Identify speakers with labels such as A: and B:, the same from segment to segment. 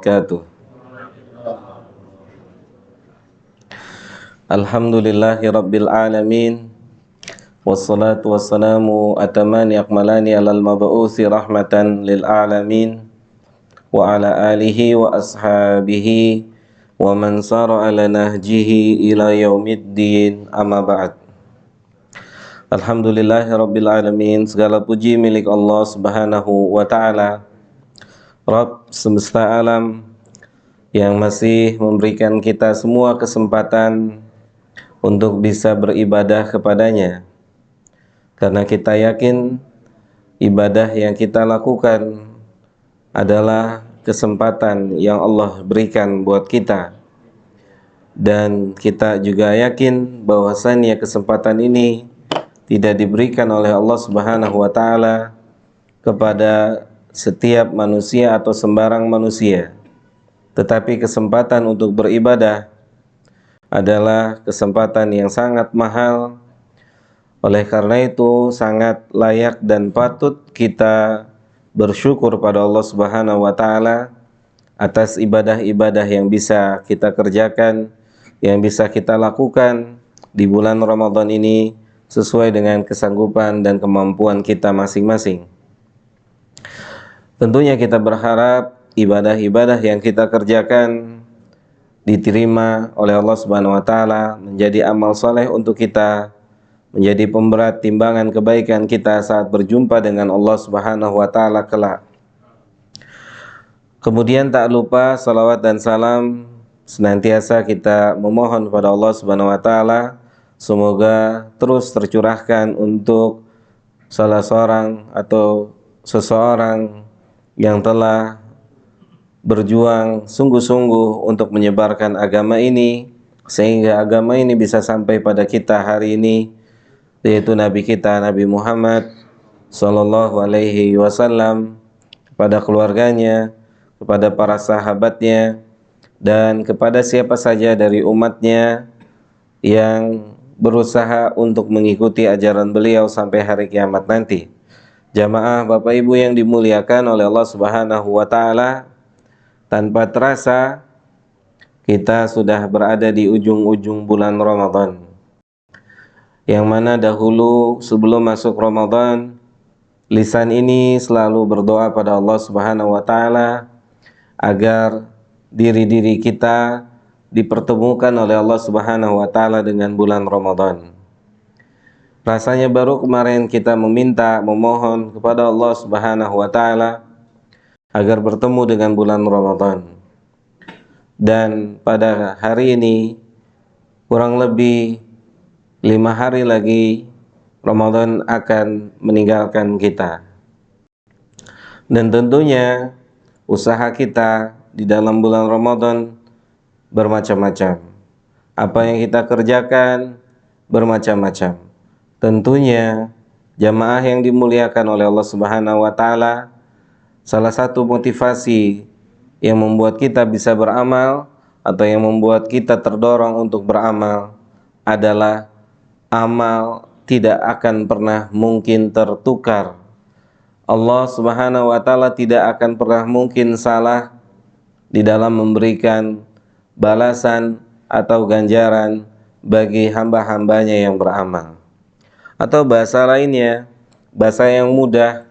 A: Wabarakatuh. Alhamdulillahi Rabbil Alamin. Wassalatu wassalamu atamani akmalani alal mab'uthi rahmatan lil alamin. Wa ala alihi wa ashabihi wa man sara ala nahjihi ila yaumiddin, amma ba'd. Alhamdulillahi Rabbil Alamin. Segala puji milik Allah Subhanahu wa ta'ala, Rabb semesta alam, yang masih memberikan kita semua kesempatan untuk bisa beribadah kepadanya, karena kita yakin ibadah yang kita lakukan adalah kesempatan yang Allah berikan buat kita, dan kita juga yakin bahwasannya kesempatan ini tidak diberikan oleh Allah Subhanahu wa ta'ala kepada setiap manusia atau sembarang manusia, tetapi kesempatan untuk beribadah adalah kesempatan yang sangat mahal. Oleh karena itu sangat layak dan patut kita bersyukur pada Allah Subhanahu wa ta'ala atas ibadah-ibadah yang bisa kita kerjakan, yang bisa kita lakukan di bulan Ramadan ini sesuai dengan kesanggupan dan kemampuan kita masing-masing. Tentunya kita berharap ibadah-ibadah yang kita kerjakan diterima oleh Allah Subhanahu wa ta'ala, menjadi amal soleh untuk kita, menjadi pemberat timbangan kebaikan kita saat berjumpa dengan Allah Subhanahu wa ta'ala kelak. Kemudian tak lupa salawat dan salam senantiasa kita memohon kepada Allah Subhanahu wa ta'ala, semoga terus tercurahkan untuk salah seorang atau seseorang yang telah berjuang sungguh-sungguh untuk menyebarkan agama ini, sehingga agama ini bisa sampai pada kita hari ini, yaitu Nabi kita, Nabi Muhammad Sallallahu Alaihi Wasallam, kepada keluarganya, kepada para sahabatnya, dan kepada siapa saja dari umatnya yang berusaha untuk mengikuti ajaran beliau sampai hari kiamat nanti. Jamaah Bapak Ibu yang dimuliakan oleh Allah Subhanahu wa ta'ala, tanpa terasa kita sudah berada di ujung-ujung bulan Ramadan, yang mana dahulu sebelum masuk Ramadan, lisan ini selalu berdoa pada Allah Subhanahu wa ta'ala agar diri-diri kita dipertemukan oleh Allah Subhanahu wa ta'ala dengan bulan Ramadan. Rasanya baru kemarin kita memohon kepada Allah Subhanahu wa ta'ala agar bertemu dengan bulan Ramadan. Dan pada hari ini kurang lebih 5 hari lagi Ramadan akan meninggalkan kita. Dan tentunya usaha kita di dalam bulan Ramadan bermacam-macam. Apa yang kita kerjakan bermacam-macam. Tentunya jamaah yang dimuliakan oleh Allah Subhanahu wa ta'ala, salah satu motivasi yang membuat kita bisa beramal atau yang membuat kita terdorong untuk beramal adalah amal tidak akan pernah mungkin tertukar. Allah Subhanahu wa ta'ala tidak akan pernah mungkin salah di dalam memberikan balasan atau ganjaran bagi hamba-hambanya yang beramal. Atau bahasa lainnya, bahasa yang mudah,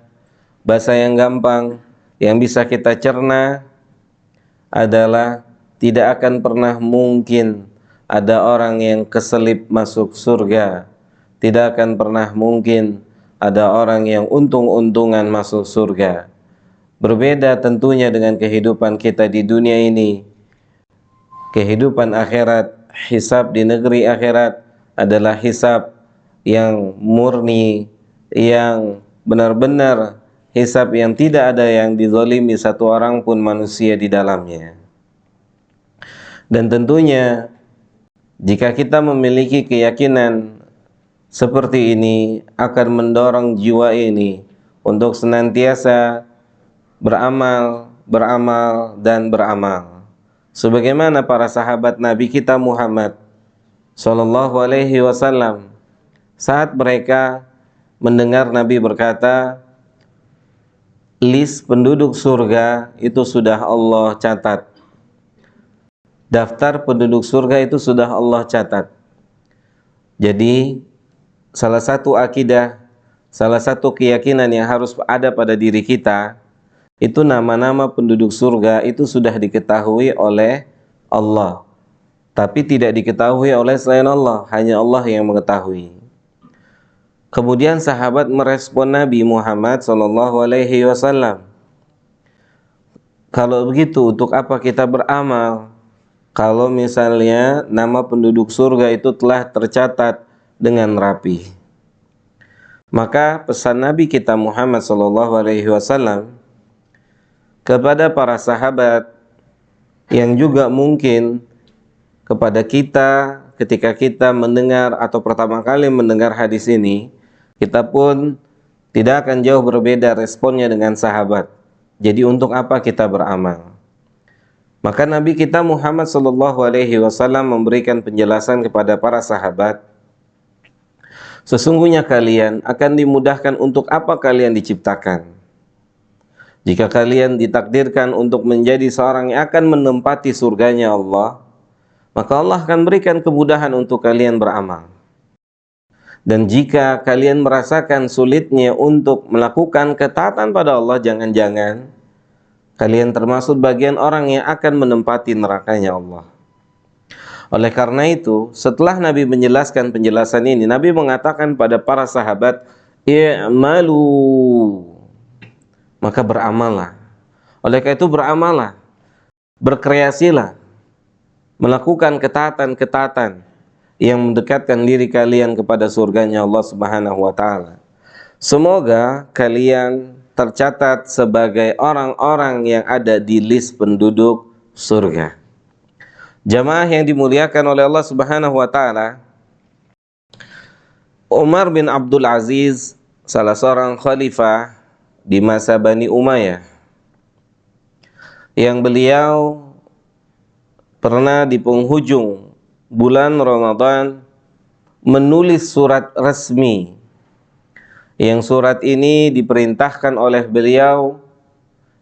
A: bahasa yang gampang, yang bisa kita cerna adalah tidak akan pernah mungkin ada orang yang keselip masuk surga. Tidak akan pernah mungkin ada orang yang untung-untungan masuk surga. Berbeda tentunya dengan kehidupan kita di dunia ini. Kehidupan akhirat, hisab di negeri akhirat adalah hisab yang murni, yang benar-benar hisab yang tidak ada yang dizalimi satu orang pun manusia di dalamnya. Dan tentunya jika kita memiliki keyakinan seperti ini, akan mendorong jiwa ini untuk senantiasa beramal, dan beramal. Sebagaimana para sahabat Nabi kita Muhammad Sallallahu Alaihi Wasallam, saat mereka mendengar Nabi berkata, list penduduk surga itu sudah Allah catat. Daftar penduduk surga itu sudah Allah catat. Jadi salah satu akidah, salah satu keyakinan yang harus ada pada diri kita, itu nama-nama penduduk surga itu sudah diketahui oleh Allah. Tapi tidak diketahui oleh selain Allah, hanya Allah yang mengetahui. Kemudian sahabat merespon Nabi Muhammad SAW. Kalau begitu, untuk apa kita beramal? Kalau misalnya nama penduduk surga itu telah tercatat dengan rapi. Maka pesan Nabi kita Muhammad SAW kepada para sahabat, yang juga mungkin kepada kita ketika kita mendengar atau pertama kali mendengar hadis ini, kita pun tidak akan jauh berbeda responnya dengan sahabat. Jadi untuk apa kita beramal? Maka Nabi kita Muhammad SAW memberikan penjelasan kepada para sahabat, sesungguhnya kalian akan dimudahkan untuk apa kalian diciptakan. Jika kalian ditakdirkan untuk menjadi seorang yang akan menempati surganya Allah, maka Allah akan berikan kemudahan untuk kalian beramal. Dan jika kalian merasakan sulitnya untuk melakukan ketaatan pada Allah, jangan-jangan kalian termasuk bagian orang yang akan menempati nerakanya Allah. Oleh karena itu, setelah Nabi menjelaskan penjelasan ini, Nabi mengatakan pada para sahabat, "I'malu," maka beramallah. Oleh karena itu beramallah, berkreasilah, melakukan ketaatan-ketaatan yang mendekatkan diri kalian kepada surganya Allah Subhanahu wa Ta'ala. Semoga kalian tercatat sebagai orang-orang yang ada di list penduduk surga. Jamaah yang dimuliakan oleh Allah Subhanahu wa Ta'ala, Umar bin Abdul Aziz, salah seorang khalifah di masa Bani Umayyah, yang beliau pernah di penghujung bulan Ramadan menulis surat resmi, yang surat ini diperintahkan oleh beliau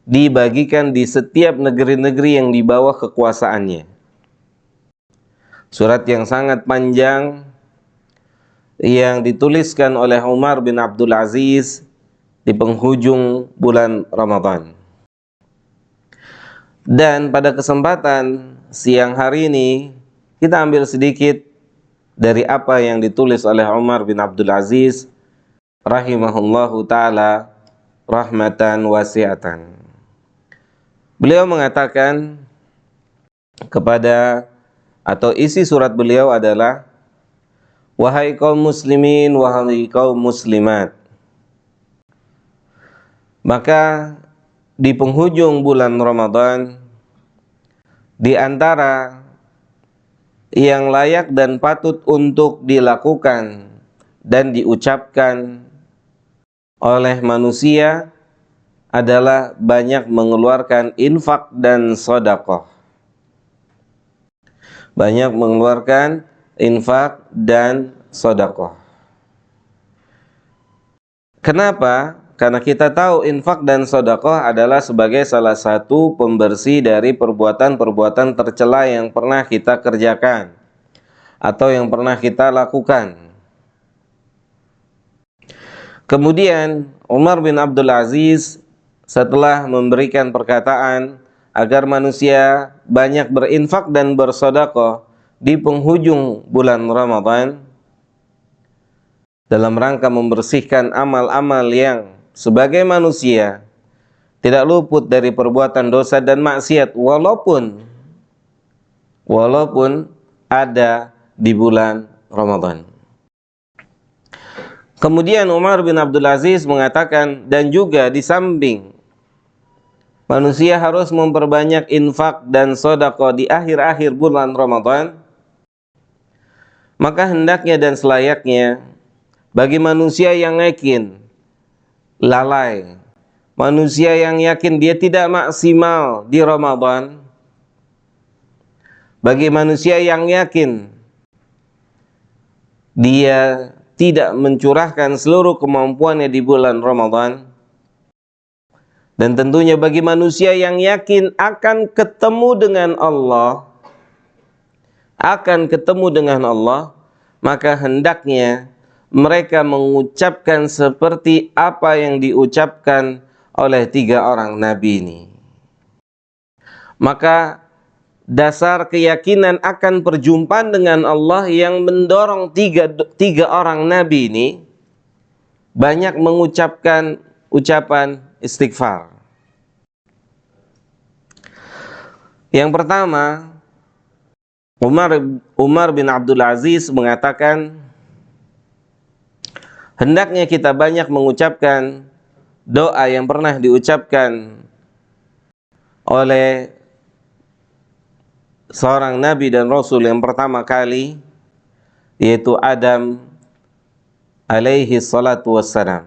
A: dibagikan di setiap negeri-negeri yang di bawah kekuasaannya. Surat yang sangat panjang yang dituliskan oleh Umar bin Abdul Aziz di penghujung bulan Ramadan. Dan pada kesempatan siang hari ini kita ambil sedikit dari apa yang ditulis oleh Umar bin Abdul Aziz rahimahullahu ta'ala rahmatan wasi'atan. Beliau mengatakan kepada, atau isi surat beliau adalah, wahai kaum muslimin, wahai kaum muslimat, maka di penghujung bulan Ramadan, di antara yang layak dan patut untuk dilakukan dan diucapkan oleh manusia adalah banyak mengeluarkan infak dan sedekah. Banyak mengeluarkan infak dan sedekah. Kenapa? Karena kita tahu infak dan sedekah adalah sebagai salah satu pembersih dari perbuatan-perbuatan tercela yang pernah kita kerjakan atau yang pernah kita lakukan. Kemudian Umar bin Abdul Aziz setelah memberikan perkataan agar manusia banyak berinfak dan bersedekah di penghujung bulan Ramadan dalam rangka membersihkan amal-amal yang sebagai manusia tidak luput dari perbuatan dosa dan maksiat walaupun ada di bulan Ramadan. Kemudian Umar bin Abdul Aziz mengatakan, dan juga di samping manusia harus memperbanyak infak dan sedekah di akhir-akhir bulan Ramadan, maka hendaknya dan selayaknya bagi manusia yang yakin lalai, manusia yang yakin dia tidak maksimal di Ramadan, bagi manusia yang yakin dia tidak mencurahkan seluruh kemampuannya di bulan Ramadan, Dan tentunya bagi manusia yang yakin akan ketemu dengan Allah, maka hendaknya mereka mengucapkan seperti apa yang diucapkan oleh 3 orang nabi ini. Maka dasar keyakinan akan perjumpaan dengan Allah yang mendorong tiga orang nabi ini banyak mengucapkan ucapan istighfar. Yang pertama, Umar bin Abdul Aziz mengatakan, hendaknya kita banyak mengucapkan doa yang pernah diucapkan oleh seorang nabi dan rasul yang pertama kali, yaitu Adam alaihi salatu wassalam.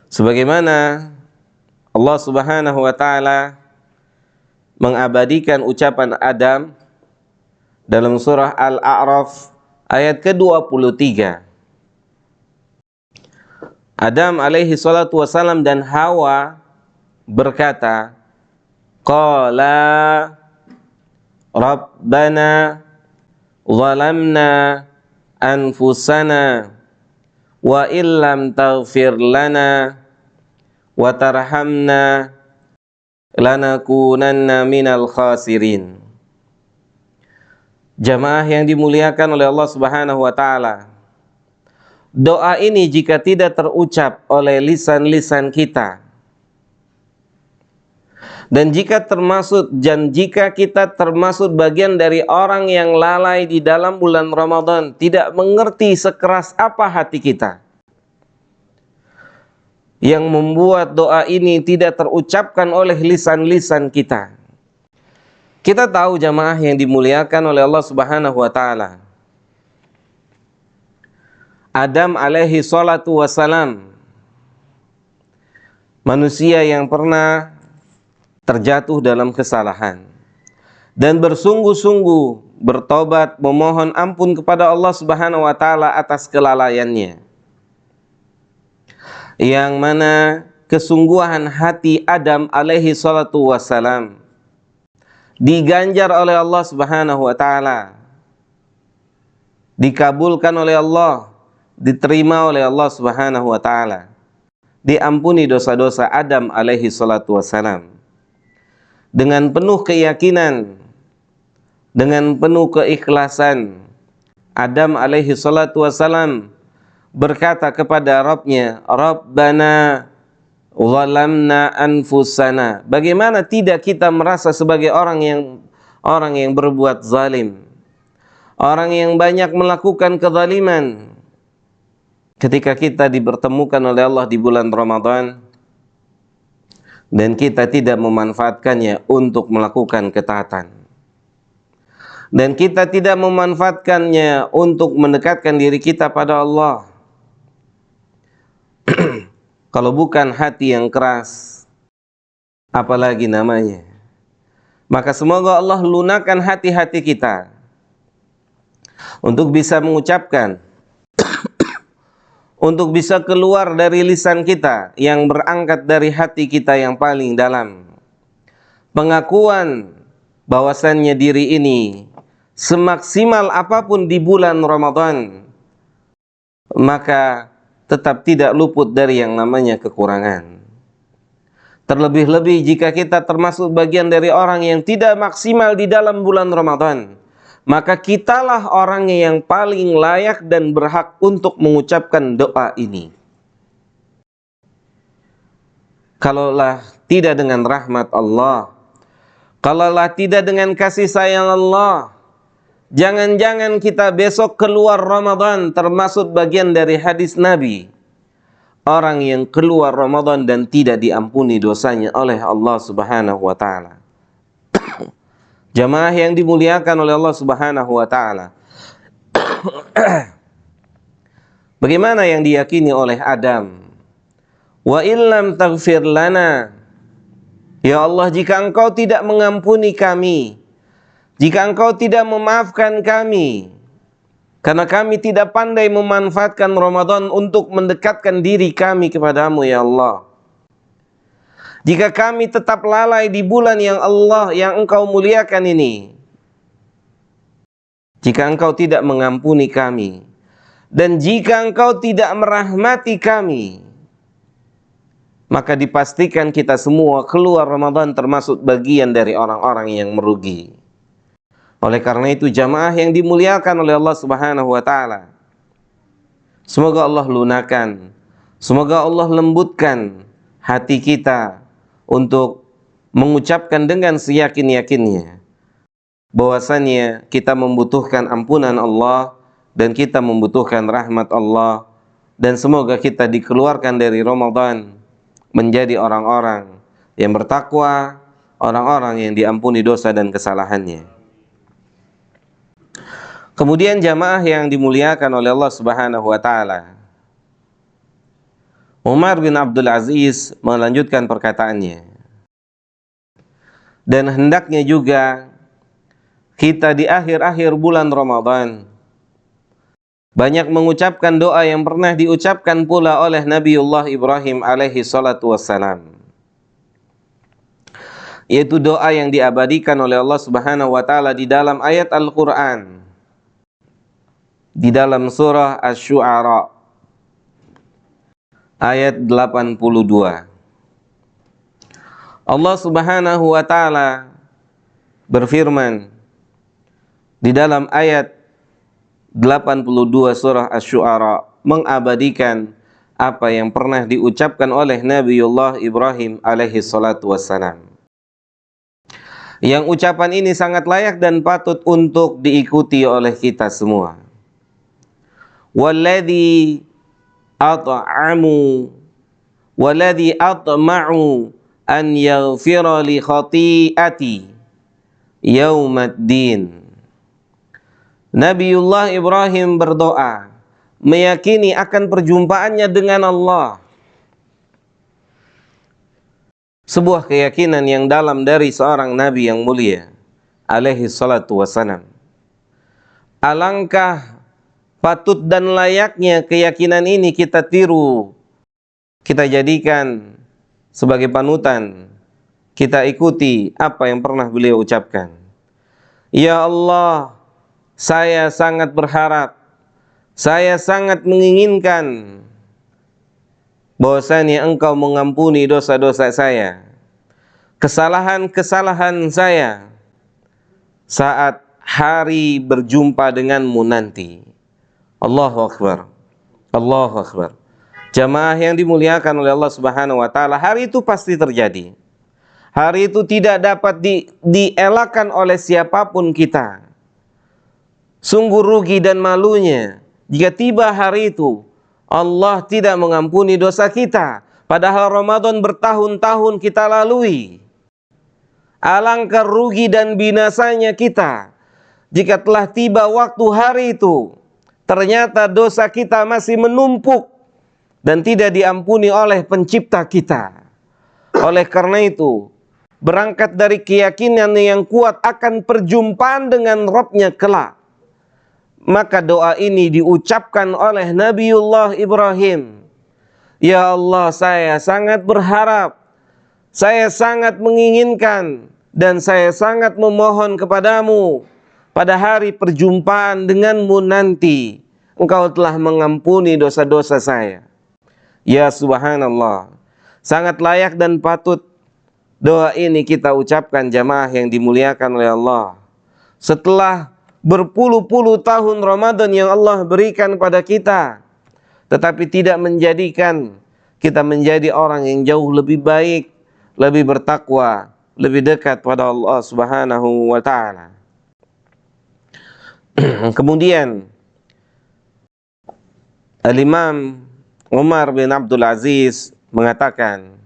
A: Sebagaimana Allah Subhanahu wa taala mengabadikan ucapan Adam dalam surah Al-A'raf ayat ke-23. Adam alaihi salatu wassalam dan Hawa berkata, qala rabbana zalamna anfusana wa illam taghfir lana wa tarhamna lanakunanna minal khasirin. Jamaah yang dimuliakan oleh Allah Subhanahu wa taala, doa ini jika tidak terucap oleh lisan-lisan kita, dan jika kita termasuk bagian dari orang yang lalai di dalam bulan Ramadan, tidak mengerti sekeras apa hati kita yang membuat doa ini tidak terucapkan oleh lisan-lisan kita. Kita tahu jamaah yang dimuliakan oleh Allah Subhanahu wa taala, Adam alaihi salatu wassalam, manusia yang pernah terjatuh dalam kesalahan dan bersungguh-sungguh bertobat memohon ampun kepada Allah Subhanahu wa taala atas kelalaiannya, yang mana kesungguhan hati Adam alaihi salatu wassalam diganjar oleh Allah Subhanahu wa taala, dikabulkan oleh Allah, diterima oleh Allah Subhanahu wa taala, diampuni dosa-dosa Adam alaihi salatu wassalam. Dengan penuh keyakinan, dengan penuh keikhlasan, Adam alaihi salatu wassalam berkata kepada Rabbnya, Rabbana zalamna anfusana. Bagaimana tidak kita merasa sebagai orang yang berbuat zalim, orang yang banyak melakukan kezaliman, ketika kita dipertemukan oleh Allah di bulan Ramadan dan kita tidak memanfaatkannya untuk melakukan ketaatan, dan kita tidak memanfaatkannya untuk mendekatkan diri kita pada Allah. Kalau bukan hati yang keras, apalagi namanya? Maka semoga Allah lunakan hati-hati kita untuk bisa mengucapkan, untuk bisa keluar dari lisan kita yang berangkat dari hati kita yang paling dalam, pengakuan bahwasannya diri ini semaksimal apapun di bulan Ramadan, maka tetap tidak luput dari yang namanya kekurangan. Terlebih-lebih jika kita termasuk bagian dari orang yang tidak maksimal di dalam bulan Ramadan, maka kitalah orang yang paling layak dan berhak untuk mengucapkan doa ini. Kalaulah tidak dengan rahmat Allah, kalaulah tidak dengan kasih sayang Allah, jangan-jangan kita besok keluar Ramadan termasuk bagian dari hadis Nabi, orang yang keluar Ramadan dan tidak diampuni dosanya oleh Allah Subhanahu wa taala. Jamaah yang dimuliakan oleh Allah Subhanahu wa taala, bagaimana yang diyakini oleh Adam? Wa illam taghfir lana, ya Allah, jika Engkau tidak mengampuni kami, jika Engkau tidak memaafkan kami, karena kami tidak pandai memanfaatkan Ramadan untuk mendekatkan diri kami kepadamu, ya Allah, jika kami tetap lalai di bulan yang engkau muliakan ini, jika engkau tidak mengampuni kami, dan jika engkau tidak merahmati kami, maka dipastikan kita semua keluar Ramadan termasuk bagian dari orang-orang yang merugi. Oleh karena itu jamaah yang dimuliakan oleh Allah Subhanahu wa taala, semoga Allah lunakan, semoga Allah lembutkan hati kita untuk mengucapkan dengan seyakin-yakinnya bahwasannya kita membutuhkan ampunan Allah dan kita membutuhkan rahmat Allah, dan semoga kita dikeluarkan dari Ramadan menjadi orang-orang yang bertakwa, orang-orang yang diampuni dosa dan kesalahannya. Kemudian jamaah yang dimuliakan oleh Allah Subhanahu wa taala, Umar bin Abdul Aziz melanjutkan perkataannya, dan hendaknya juga kita di akhir-akhir bulan Ramadan banyak mengucapkan doa yang pernah diucapkan pula oleh Nabiullah Ibrahim alaihi salatu wassalam, yaitu doa yang diabadikan oleh Allah Subhanahu wa taala di dalam ayat Al-Qur'an, di dalam surah Asy-Syu'ara ayat 82. Allah Subhanahu wa taala berfirman di dalam ayat 82 surah Asy-Syu'ara, mengabadikan apa yang pernah diucapkan oleh Nabiullah Ibrahim alaihi salatu wassalam. Yang ucapan ini sangat layak dan patut untuk diikuti oleh kita semua. Walladzi atma'u an yaghfira li khati'ati yaumaddin. Nabiullah Ibrahim berdoa meyakini akan perjumpaannya dengan Allah. Sebuah keyakinan yang dalam dari seorang nabi yang mulia alaihi salatu wassalam. Alangkah patut dan layaknya keyakinan ini kita tiru, kita jadikan sebagai panutan, kita ikuti apa yang pernah beliau ucapkan. Ya Allah, saya sangat berharap, saya sangat menginginkan bahwasanya Engkau mengampuni dosa-dosa saya, kesalahan-kesalahan saya saat hari berjumpa denganmu nanti. Allahu Akbar, Allahu Akbar. Jamaah yang dimuliakan oleh Allah Subhanahu wa taala, hari itu pasti terjadi. Hari itu tidak dapat dielakkan oleh siapapun kita. Sungguh rugi dan malunya jika tiba hari itu Allah tidak mengampuni dosa kita, padahal Ramadan bertahun-tahun kita lalui. Alangkah rugi dan binasanya kita jika telah tiba waktu hari itu, ternyata dosa kita masih menumpuk dan tidak diampuni oleh pencipta kita. Oleh karena itu, berangkat dari keyakinan yang kuat akan perjumpaan dengan Rabb-nya kelak, maka doa ini diucapkan oleh Nabiullah Ibrahim. Ya Allah, saya sangat berharap, saya sangat menginginkan, dan saya sangat memohon kepadamu pada hari perjumpaan denganmu nanti, Engkau telah mengampuni dosa-dosa saya. Ya subhanallah, sangat layak dan patut doa ini kita ucapkan jamaah yang dimuliakan oleh Allah. Setelah berpuluh-puluh tahun Ramadan yang Allah berikan pada kita, tetapi tidak menjadikan kita menjadi orang yang jauh lebih baik, lebih bertakwa, lebih dekat pada Allah Subhanahu wa taala. Kemudian Al-Imam Umar bin Abdul Aziz mengatakan,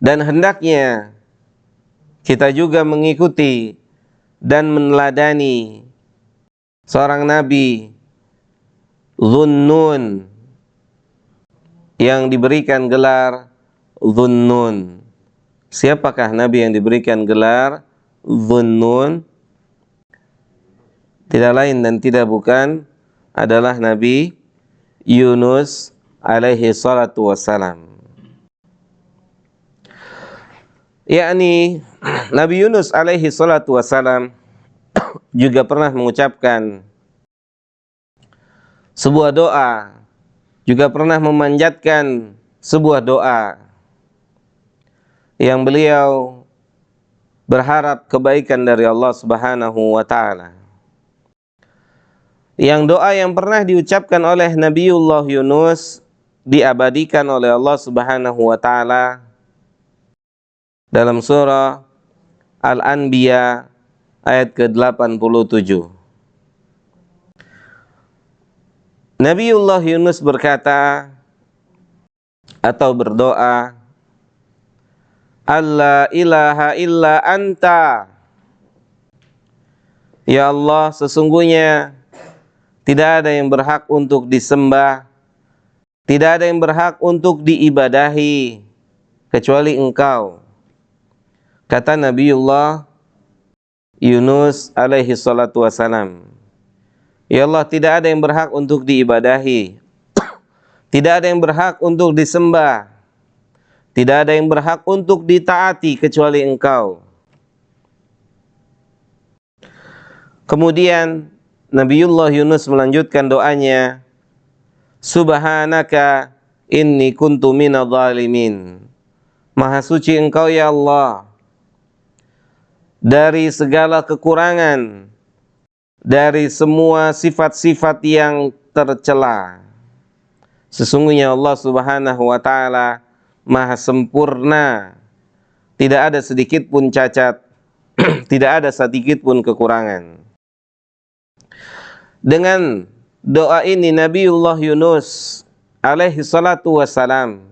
A: dan hendaknya kita juga mengikuti dan meneladani seorang nabi Dhunnun yang diberikan gelar Dhunnun. Siapakah nabi yang diberikan gelar Dhunnun? Tidak lain dan tidak bukan adalah Nabi Yunus alaihi salatu wassalam. yakni Nabi Yunus alaihi salatu wassalam juga pernah mengucapkan sebuah doa, juga pernah memanjatkan sebuah doa yang beliau berharap kebaikan dari Allah Subhanahu wa taala. Yang doa yang pernah diucapkan oleh Nabiullah Yunus diabadikan oleh Allah Subhanahu wa taala dalam surah Al-Anbiya ayat ke-87. Nabiullah Yunus berkata atau berdoa, "Allah ilaha illa anta." Ya Allah, sesungguhnya tidak ada yang berhak untuk disembah, tidak ada yang berhak untuk diibadahi kecuali Engkau. Kata Nabiullah Yunus alaihi salatu wassalam, ya Allah, tidak ada yang berhak untuk diibadahi, tidak ada yang berhak untuk disembah, tidak ada yang berhak untuk ditaati kecuali Engkau. Kemudian Nabiullah Yunus melanjutkan doanya, Subhanaka inni kuntu minadh dhalimin. Maha suci Engkau ya Allah dari segala kekurangan, dari semua sifat-sifat yang tercela. Sesungguhnya Allah Subhanahu wa taala Maha sempurna, tidak ada sedikit pun cacat, tidak ada sedikit pun kekurangan. Dengan doa ini Nabiullah Yunus alaihi salatu wassalam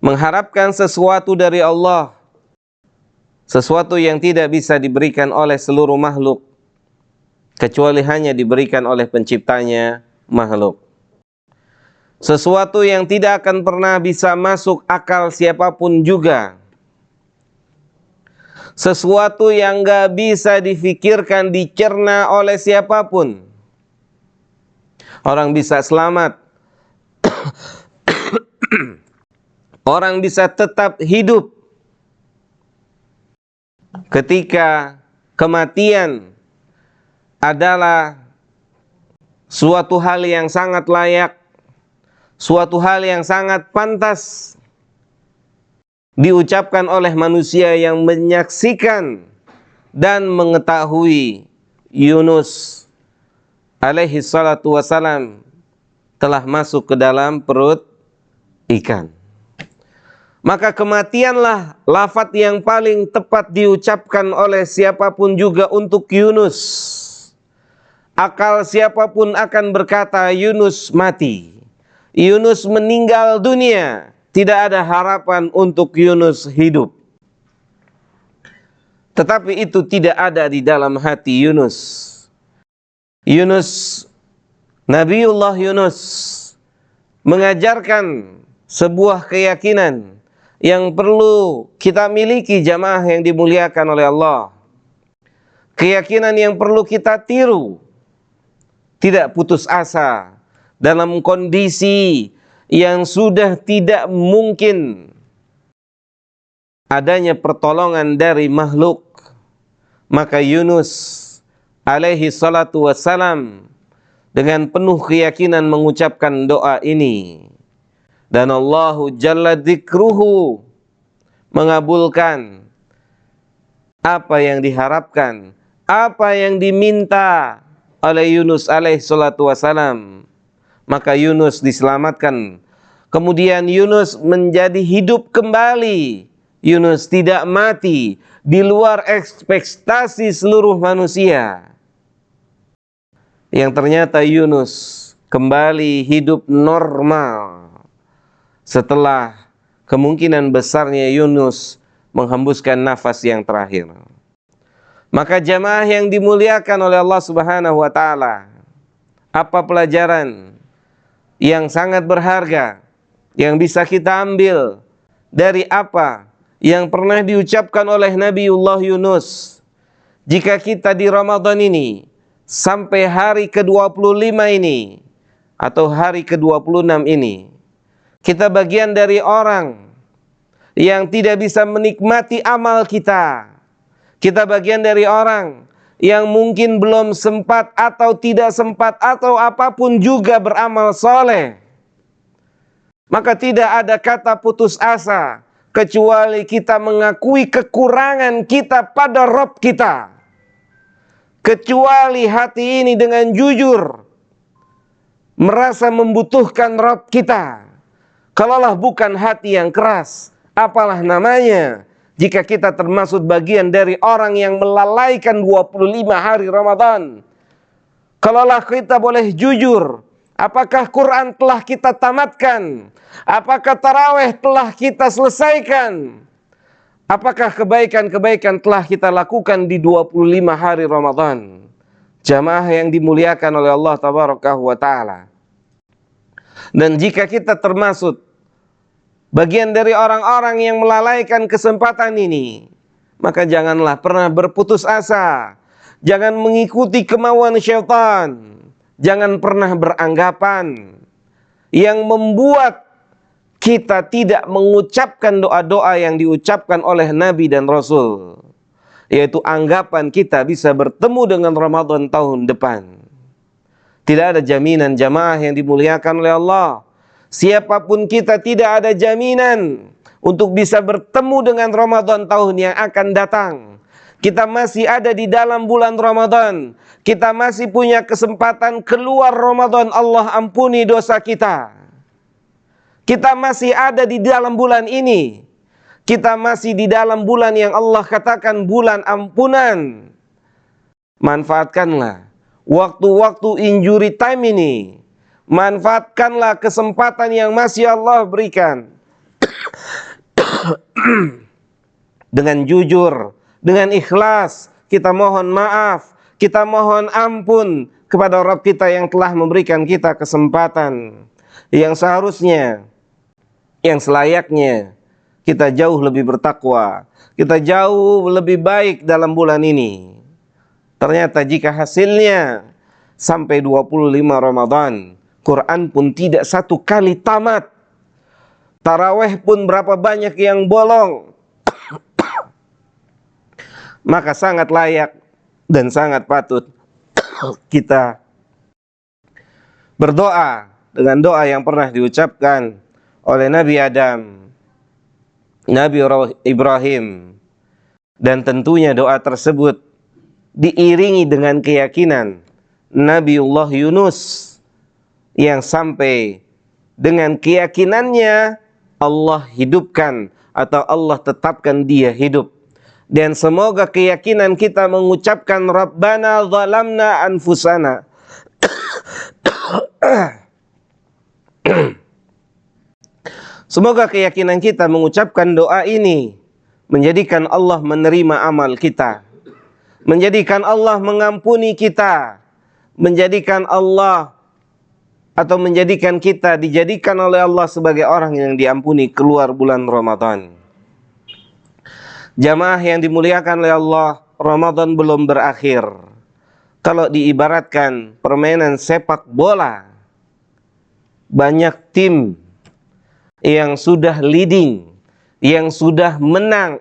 A: mengharapkan sesuatu dari Allah, sesuatu yang tidak bisa diberikan oleh seluruh makhluk kecuali hanya diberikan oleh penciptanya makhluk. Sesuatu yang tidak akan pernah bisa masuk akal siapapun juga. Sesuatu yang gak bisa difikirkan, dicerna oleh siapapun. Orang bisa selamat. Orang bisa tetap hidup ketika kematian adalah suatu hal yang sangat layak, suatu hal yang sangat pantas diucapkan oleh manusia yang menyaksikan dan mengetahui Yunus alaihi salatu wassalam telah masuk ke dalam perut ikan. Maka kematianlah lafaz yang paling tepat diucapkan oleh siapapun juga untuk Yunus. Akal siapapun akan berkata Yunus mati, Yunus meninggal dunia, tidak ada harapan untuk Yunus hidup. Tetapi itu tidak ada di dalam hati Yunus. Yunus, Nabiullah Yunus mengajarkan sebuah keyakinan yang perlu kita miliki jamaah yang dimuliakan oleh Allah. Keyakinan yang perlu kita tiru. Tidak putus asa dalam kondisi yang sudah tidak mungkin adanya pertolongan dari makhluk. Maka Yunus alaihi salatu wassalam dengan penuh keyakinan mengucapkan doa ini. Dan Allahu Jalla Dzikruhu mengabulkan apa yang diharapkan, apa yang diminta oleh Yunus alaihi salatu wassalam. Maka Yunus diselamatkan. Kemudian Yunus menjadi hidup kembali. Yunus tidak mati, di luar ekspektasi seluruh manusia. Yang ternyata Yunus kembali hidup normal setelah kemungkinan besarnya Yunus menghembuskan nafas yang terakhir. Maka jamaah yang dimuliakan oleh Allah Subhanahu wa taala, apa pelajaran yang sangat berharga yang bisa kita ambil dari apa yang pernah diucapkan oleh Nabiullah Yunus? Jika kita di Ramadan ini sampai hari ke-25 ini atau hari ke-26 ini, kita bagian dari orang yang tidak bisa menikmati amal kita. Kita bagian dari orang yang mungkin belum sempat atau tidak sempat atau apapun juga beramal soleh. Maka tidak ada kata putus asa kecuali kita mengakui kekurangan kita pada Rabb kita. Kecuali hati ini dengan jujur merasa membutuhkan Rabb kita. Kalaulah bukan hati yang keras, apalah namanya jika kita termasuk bagian dari orang yang melalaikan 25 hari Ramadan. Kalaulah kita boleh jujur, apakah Quran telah kita tamatkan? Apakah tarawih telah kita selesaikan? Apakah kebaikan-kebaikan telah kita lakukan di 25 hari Ramadan? Jamaah yang dimuliakan oleh Allah Tabaraka wa Ta'ala. Dan jika kita termasuk bagian dari orang-orang yang melalaikan kesempatan ini, maka janganlah pernah berputus asa. Jangan mengikuti kemauan syaitan. Jangan pernah beranggapan yang membuat kita tidak mengucapkan doa-doa yang diucapkan oleh Nabi dan Rasul, yaitu anggapan kita bisa bertemu dengan Ramadan tahun depan. Tidak ada jaminan, jamaah yang dimuliakan oleh Allah. Siapapun kita tidak ada jaminan untuk bisa bertemu dengan Ramadan tahun yang akan datang. Kita masih ada di dalam bulan Ramadan. Kita masih punya kesempatan keluar Ramadan. Allah ampuni dosa kita. Kita masih ada di dalam bulan ini. Kita masih di dalam bulan yang Allah katakan bulan ampunan. Manfaatkanlah waktu-waktu injury time ini. Manfaatkanlah kesempatan yang masih Allah berikan. Dengan jujur, dengan ikhlas, kita mohon maaf, kita mohon ampun kepada Rabb kita yang telah memberikan kita kesempatan. Yang seharusnya, yang selayaknya kita jauh lebih bertakwa, kita jauh lebih baik dalam bulan ini. Ternyata jika hasilnya sampai 25 Ramadan, Quran pun tidak satu kali tamat, tarawih pun berapa banyak yang bolong, maka sangat layak dan sangat patut kita berdoa dengan doa yang pernah diucapkan oleh Nabi Adam, Nabi Ibrahim, dan tentunya doa tersebut diiringi dengan keyakinan Nabiullah Yunus yang sampai dengan keyakinannya Allah hidupkan atau Allah tetapkan dia hidup. Dan semoga keyakinan kita mengucapkan Rabbana zalamna anfusana semoga keyakinan kita mengucapkan doa ini menjadikan Allah menerima amal kita, menjadikan Allah mengampuni kita, menjadikan Allah atau menjadikan kita dijadikan oleh Allah sebagai orang yang diampuni keluar bulan Ramadan. Jamaah yang dimuliakan oleh Allah, Ramadan belum berakhir. Kalau diibaratkan permainan sepak bola, banyak tim yang sudah leading, yang sudah menang,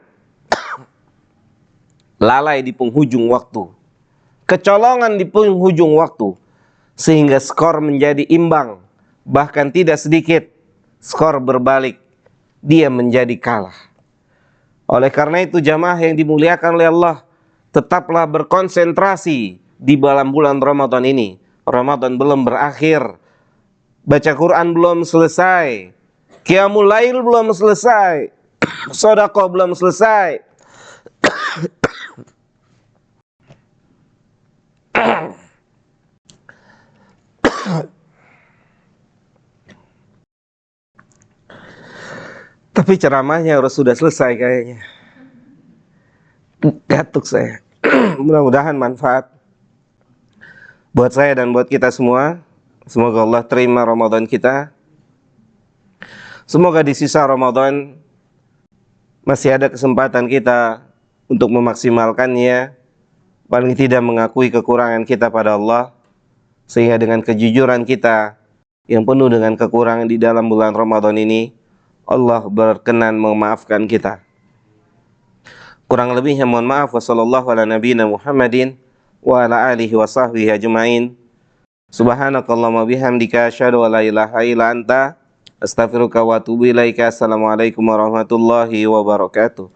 A: lalai di penghujung waktu, kecolongan di penghujung waktu, sehingga skor menjadi imbang, bahkan tidak sedikit skor berbalik, dia menjadi kalah. Oleh karena itu jamaah yang dimuliakan oleh Allah, tetaplah berkonsentrasi di dalam bulan Ramadan ini. Ramadan belum berakhir, baca Quran belum selesai, Qiyamul Lail belum selesai, sedekah belum selesai. Tapi ceramahnya harus sudah selesai kayaknya. Gatuk saya. Mudah-mudahan manfaat buat saya dan buat kita semua. Semoga Allah terima Ramadan kita. Semoga di sisa Ramadan masih ada kesempatan kita untuk memaksimalkannya, paling tidak mengakui kekurangan kita pada Allah, sehingga dengan kejujuran kita yang penuh dengan kekurangan di dalam bulan Ramadan ini, Allah berkenan memaafkan kita. Kurang lebihnya mohon maaf. Wassallallahu ala nabiyina Muhammadin wa ala alihi wa sahbihi ajma'in. Subhanakallahumma bihamdika asyhadu an la ilaha illa anta astaghfiruka wa atubu ilaika. Assalamualaikum warahmatullahi wabarakatuh.